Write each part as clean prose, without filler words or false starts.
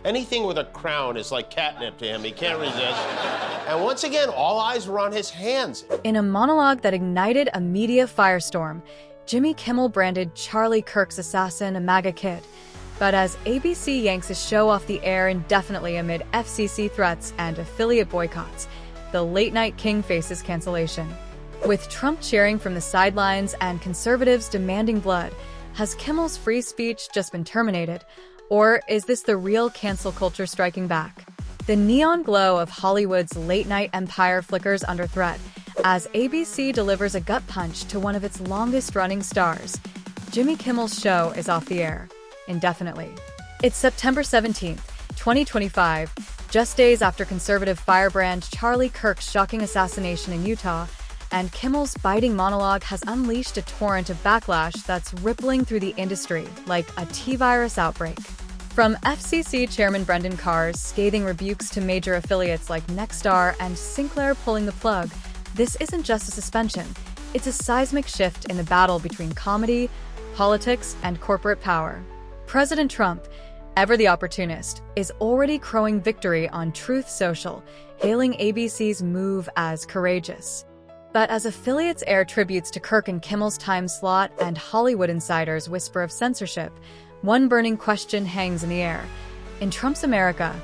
Anything with a crown is like catnip to him. He can't resist. And once again, all eyes were on his hands. In a monologue that ignited a media firestorm, Jimmy Kimmel branded Charlie Kirk's assassin a MAGA kid. But as ABC yanks his show off the air indefinitely amid FCC threats and affiliate boycotts, the late-night king faces cancellation. With Trump cheering from the sidelines and conservatives demanding blood, has Kimmel's free speech just been terminated? Or is this the real cancel culture striking back? The neon glow of Hollywood's late-night empire flickers under threat as ABC delivers a gut punch to one of its longest-running stars. Jimmy Kimmel's show is off the air indefinitely. It's September 17th, 2025, just days after conservative firebrand Charlie Kirk's shocking assassination in Utah, and Kimmel's biting monologue has unleashed a torrent of backlash that's rippling through the industry like a T-virus outbreak. From FCC Chairman Brendan Carr's scathing rebukes to major affiliates like Nexstar and Sinclair pulling the plug, this isn't just a suspension, it's a seismic shift in the battle between comedy, politics, and corporate power. President Trump, ever the opportunist, is already crowing victory on Truth Social, hailing ABC's move as courageous. But as affiliates air tributes to Kirk and Kimmel's time slot and Hollywood insiders whisper of censorship, one burning question hangs in the air. In Trump's America,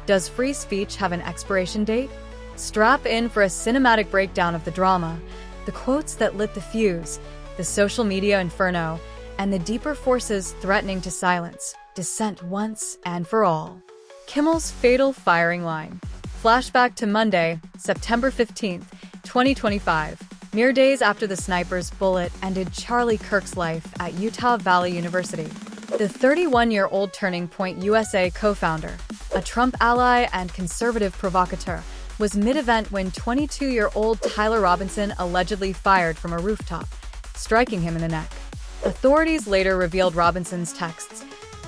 does free speech have an expiration date? Strap in for a cinematic breakdown of the drama, the quotes that lit the fuse, the social media inferno, and the deeper forces threatening to silence dissent once and for all. Kimmel's fatal firing line. Flashback to Monday, September 15th, 2025, mere days after the sniper's bullet ended Charlie Kirk's life at Utah Valley University. The 31-year-old Turning Point USA co-founder, a Trump ally and conservative provocateur, was mid-event when 22-year-old Tyler Robinson allegedly fired from a rooftop, striking him in the neck. Authorities later revealed Robinson's texts.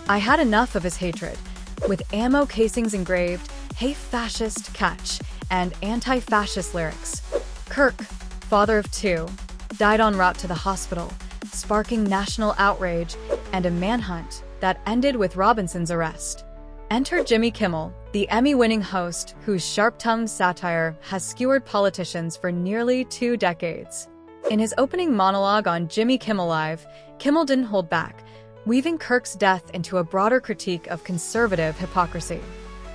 "I had enough of his hatred," with ammo casings engraved, "Hey fascist, catch," and anti-fascist lyrics. Kirk, father of two, died en route to the hospital, sparking national outrage and a manhunt that ended with Robinson's arrest. Enter Jimmy Kimmel, the Emmy-winning host whose sharp-tongued satire has skewered politicians for nearly 2 decades. In his opening monologue on Jimmy Kimmel Live, Kimmel didn't hold back, weaving Kirk's death into a broader critique of conservative hypocrisy.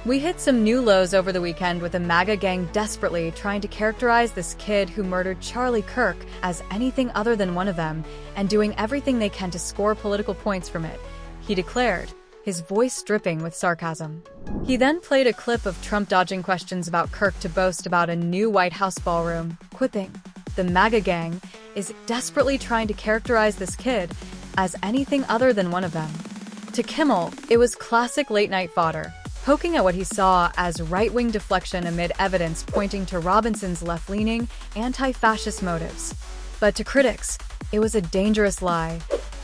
"We hit some new lows over the weekend with a MAGA gang desperately trying to characterize this kid who murdered Charlie Kirk as anything other than one of them and doing everything they can to score political points from it," he declared, his voice dripping with sarcasm. He then played a clip of Trump dodging questions about Kirk to boast about a new White House ballroom, quipping, "The MAGA gang is desperately trying to characterize this kid as anything other than one of them." To Kimmel, it was classic late-night fodder, poking at what he saw as right-wing deflection amid evidence pointing to Robinson's left-leaning, anti-fascist motives. But to critics, it was a dangerous lie,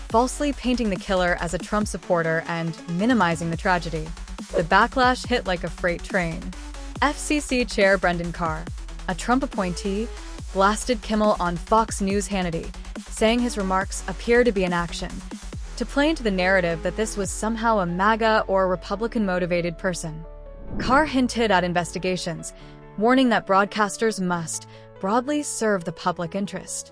falsely painting the killer as a Trump supporter and minimizing the tragedy. The backlash hit like a freight train. FCC Chair Brendan Carr, a Trump appointee, blasted Kimmel on Fox News Hannity, saying his remarks appear to be an action to play into the narrative that this was somehow a MAGA or Republican-motivated person. Carr hinted at investigations, warning that broadcasters must broadly serve the public interest.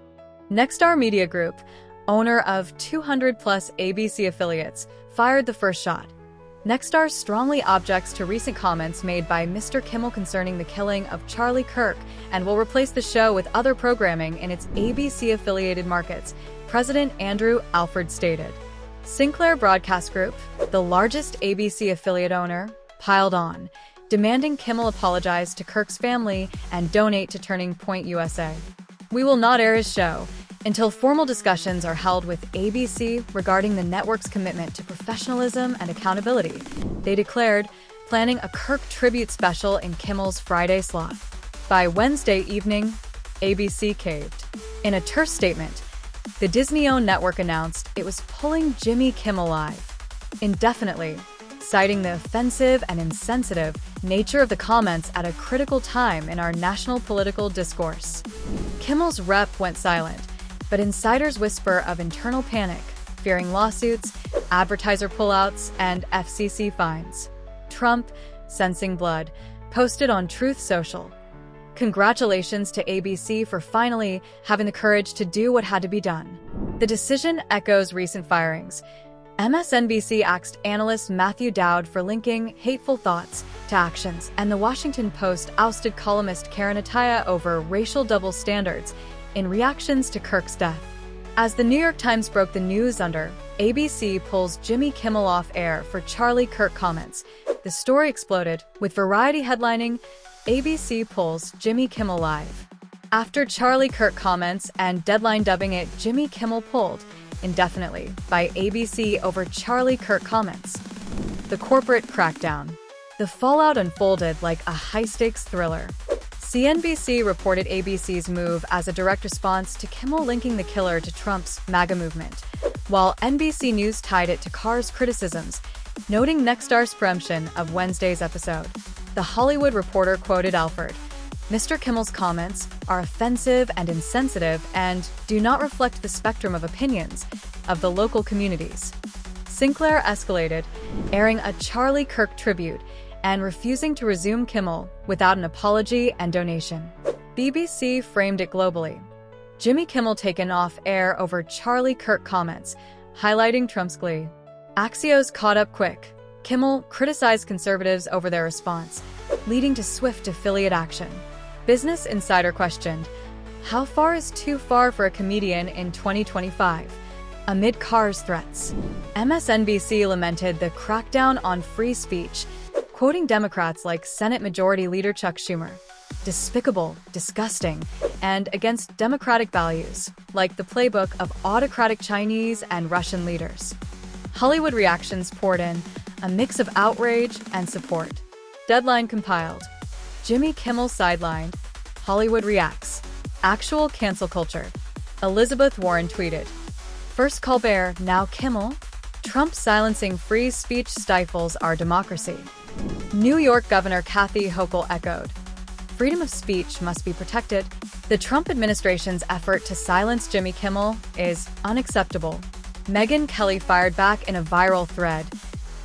Nexstar Media Group, owner of 200-plus ABC affiliates, fired the first shot. Nexstar strongly objects to recent comments made by Mr. Kimmel concerning the killing of Charlie Kirk and will replace the show with other programming in its ABC-affiliated markets, President Andrew Alford stated. Sinclair Broadcast Group, the largest ABC affiliate owner, piled on, demanding Kimmel apologize to Kirk's family and donate to Turning Point USA. "We will not air his show until formal discussions are held with ABC regarding the network's commitment to professionalism and accountability," they declared, planning a Kirk tribute special in Kimmel's Friday slot. By Wednesday evening, ABC caved. In a terse statement, the Disney-owned network announced it was pulling Jimmy Kimmel Live indefinitely, citing the offensive and insensitive nature of the comments at a critical time in our national political discourse. Kimmel's rep went silent, but insiders whisper of internal panic, fearing lawsuits, advertiser pullouts, and FCC fines. Trump, Sensing Blood, posted on Truth Social. Congratulations to ABC for finally having the courage to do what had to be done. The decision echoes recent firings. MSNBC axed analyst Matthew Dowd for linking hateful thoughts to actions, and The Washington Post ousted columnist Karen Attiah over racial double standards in reactions to Kirk's death. As the New York Times broke the news under ABC pulls Jimmy Kimmel off air for Charlie Kirk comments, the story exploded, with Variety headlining, ABC pulls Jimmy Kimmel live. After Charlie Kirk comments and Deadline dubbing it Jimmy Kimmel pulled indefinitely by ABC over Charlie Kirk comments. The corporate crackdown. The fallout unfolded like a high-stakes thriller. CNBC reported ABC's move as a direct response to Kimmel linking the killer to Trump's MAGA movement, while NBC News tied it to Carr's criticisms, noting Nexstar's preemption of Wednesday's episode. The Hollywood Reporter quoted Alford, "Mr. Kimmel's comments are offensive and insensitive and do not reflect the spectrum of opinions of the local communities." Sinclair escalated, airing a Charlie Kirk tribute and refusing to resume Kimmel without an apology and donation. BBC framed it globally. Jimmy Kimmel taken off air over Charlie Kirk comments, highlighting Trump's glee. Axios caught up quick. Kimmel criticized conservatives over their response, leading to swift affiliate action. Business Insider questioned, how far is too far for a comedian in 2025? Amid Carr's threats. MSNBC lamented the crackdown on free speech, quoting Democrats like Senate Majority Leader Chuck Schumer. Despicable, disgusting, and against democratic values, like the playbook of autocratic Chinese and Russian leaders. Hollywood reactions poured in, a mix of outrage and support. Deadline compiled. Jimmy Kimmel sidelined. Hollywood reacts. Actual cancel culture. Elizabeth Warren tweeted, "First Colbert, now Kimmel? Trump silencing free speech stifles our democracy." New York Governor Kathy Hochul echoed, "Freedom of speech must be protected. The Trump administration's effort to silence Jimmy Kimmel is unacceptable." Megyn Kelly fired back in a viral thread.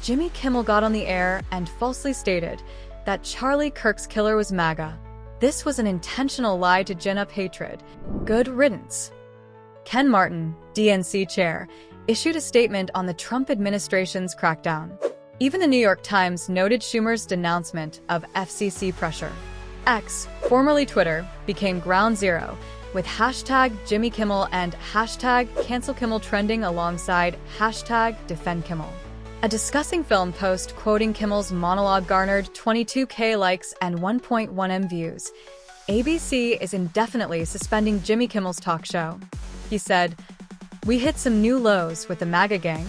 Jimmy Kimmel got on the air and falsely stated that Charlie Kirk's killer was MAGA. This was an intentional lie to gin up hatred. Good riddance. Ken Martin, DNC chair, issued a statement on the Trump administration's crackdown. Even the New York Times noted Schumer's denouncement of FCC pressure. X, formerly Twitter, became ground zero, with hashtag Jimmy Kimmel and hashtag Cancel Kimmel trending alongside hashtag Defend Kimmel. A discussing film post quoting Kimmel's monologue garnered 22K likes and 1.1 M views. ABC is indefinitely suspending Jimmy Kimmel's talk show. He said, "We hit some new lows with the MAGA gang.